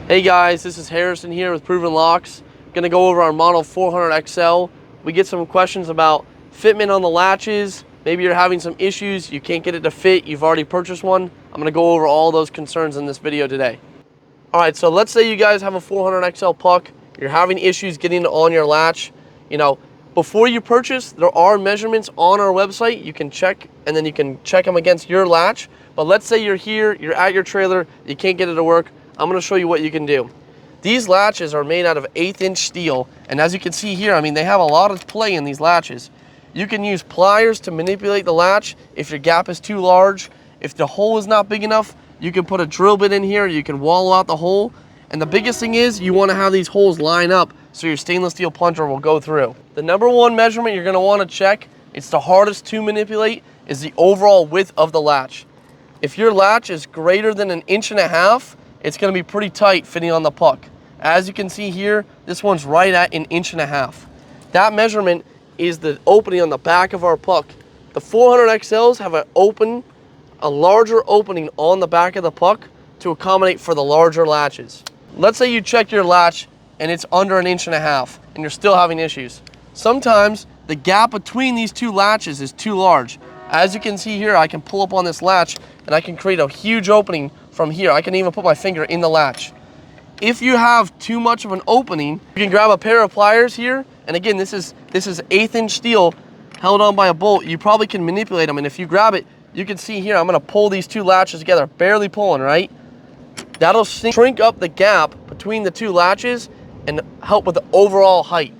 Hey guys, this is Harrison here with Proven Locks. Gonna go over our model 400 XL. We get some questions about fitment on the latches. Maybe you're having some issues, you can't get it to fit, you've already purchased one. I'm gonna go over all those concerns in this video today. All right, so let's say you guys have a 400 XL puck, you're having issues getting it on your latch. Before you purchase, there are measurements on our website you can check, and then you can check them against your latch. But let's say you're here, you're at your trailer, you can't get it to work. I'm gonna show you what you can do. These latches are made out of 1/8" steel, and as you can see here, they have a lot of play in these latches. You can use pliers to manipulate the latch if your gap is too large. If the hole is not big enough, you can put a drill bit in here, you can wallow out the hole. And the biggest thing is you wanna have these holes line up so your stainless steel plunger will go through. The number one measurement you're gonna wanna check, it's the hardest to manipulate, is the overall width of the latch. If your latch is greater than 1.5 inches, it's gonna be pretty tight fitting on the puck. As you can see here, this one's right at 1.5 inches. That measurement is the opening on the back of our puck. The 400 XLs have a larger opening on the back of the puck to accommodate for the larger latches. Let's say you check your latch and it's under 1.5 inches and you're still having issues. Sometimes the gap between these two latches is too large. As you can see here, I can pull up on this latch and I can create a huge opening from here. I can even put my finger in the latch. If you have too much of an opening, you can grab a pair of pliers here. And again, this is 1/8" steel held on by a bolt. You probably can manipulate them. And if you grab it, you can see here, I'm gonna pull these two latches together, barely pulling, right? That'll shrink up the gap between the two latches and help with the overall height.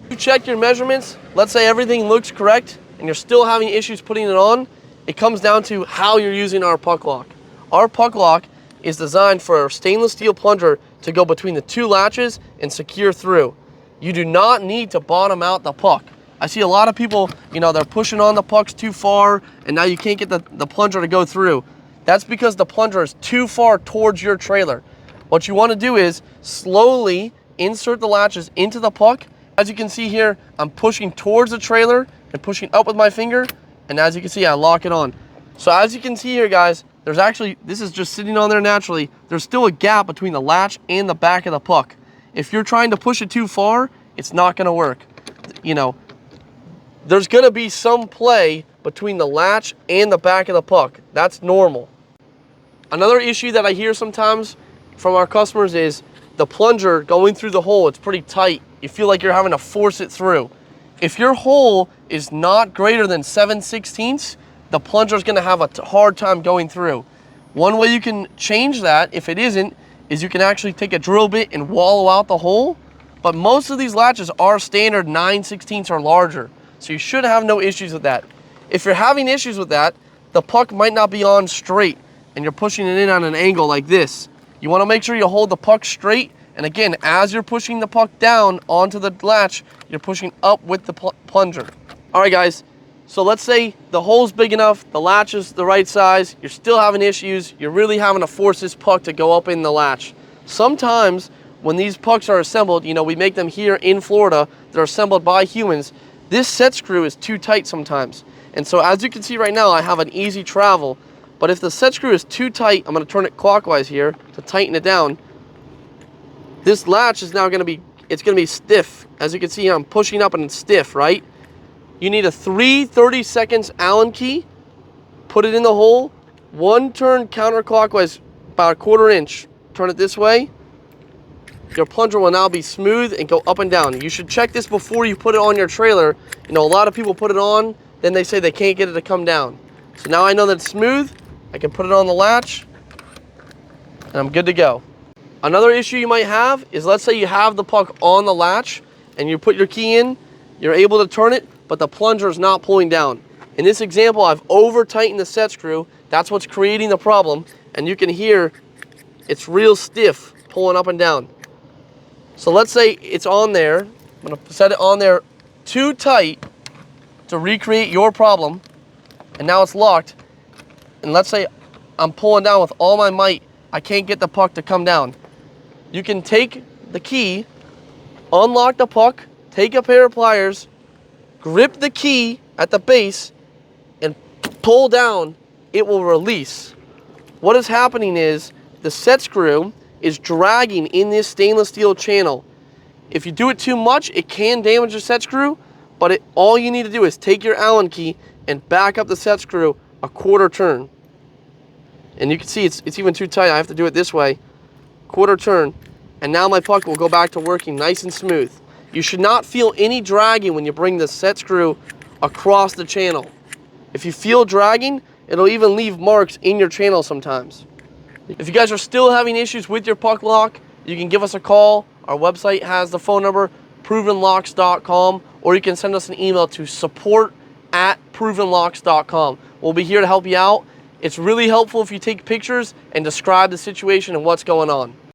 You check your measurements, let's say everything looks correct and you're still having issues putting it on, it comes down to how you're using our puck lock. Our puck lock is designed for a stainless steel plunger to go between the two latches and secure through. You do not need to bottom out the puck. I see a lot of people, they're pushing on the pucks too far and now you can't get the plunger to go through. That's because the plunger is too far towards your trailer. What you want to do is slowly insert the latches into the puck. As you can see here, I'm pushing towards the trailer and pushing up with my finger, and as you can see, I lock it on. So as you can see here, guys, this is just sitting on there naturally. There's still a gap between the latch and the back of the puck. If you're trying to push it too far, it's not going to work. There's going to be some play between the latch and the back of the puck. That's normal. Another issue that I hear sometimes from our customers is the plunger going through the hole. It's pretty tight. You feel like you're having to force it through. If your hole is not greater than 7/16, the plunger is going to have a hard time going through. One way you can change that, if it isn't, is you can actually take a drill bit and wallow out the hole. But most of these latches are standard 9/16 or larger, so you should have no issues with that. If you're having issues with that, the puck might not be on straight and you're pushing it in on an angle like this. You want to make sure you hold the puck straight, and again, as you're pushing the puck down onto the latch, you're pushing up with the plunger. All right, guys, so let's say the hole's big enough, the latch is the right size, you're still having issues, you're really having to force this puck to go up in the latch. Sometimes when these pucks are assembled, we make them here in Florida, they're assembled by humans, this set screw is too tight sometimes. And so as you can see right now, I have an easy travel. But if the set screw is too tight, I'm going to turn it clockwise here to tighten it down. This latch is now going to be stiff. As you can see, I'm pushing up and it's stiff, right? You need a 3/32 Allen key, put it in the hole, one turn counterclockwise, about 1/4 inch. Turn it this way. Your plunger will now be smooth and go up and down. You should check this before you put it on your trailer. A lot of people put it on, then they say they can't get it to come down. So now I know that it's smooth. I can put it on the latch and I'm good to go. Another issue you might have is, let's say you have the puck on the latch and you put your key in, you're able to turn it, but the plunger is not pulling down. In this example, I've over tightened the set screw. That's what's creating the problem. And you can hear it's real stiff pulling up and down. So let's say it's on there. I'm gonna set it on there too tight to recreate your problem. And now it's locked. And let's say I'm pulling down with all my might, I can't get the puck to come down. You can take the key, unlock the puck, take a pair of pliers, grip the key at the base, and pull down, it will release. What is happening is the set screw is dragging in this stainless steel channel. If you do it too much, it can damage the set screw, but all you need to do is take your Allen key and back up the set screw a quarter turn. And you can see it's even too tight. I have to do it this way, quarter turn, and now my puck will go back to working nice and smooth. You should not feel any dragging when you bring the set screw across the channel. If you feel dragging, it'll even leave marks in your channel sometimes. If you guys are still having issues with your puck lock, you can give us a call. Our website has the phone number, provenlocks.com, or you can send us an email to support@provenlocks.com. We'll be here to help you out. It's really helpful if you take pictures and describe the situation and what's going on.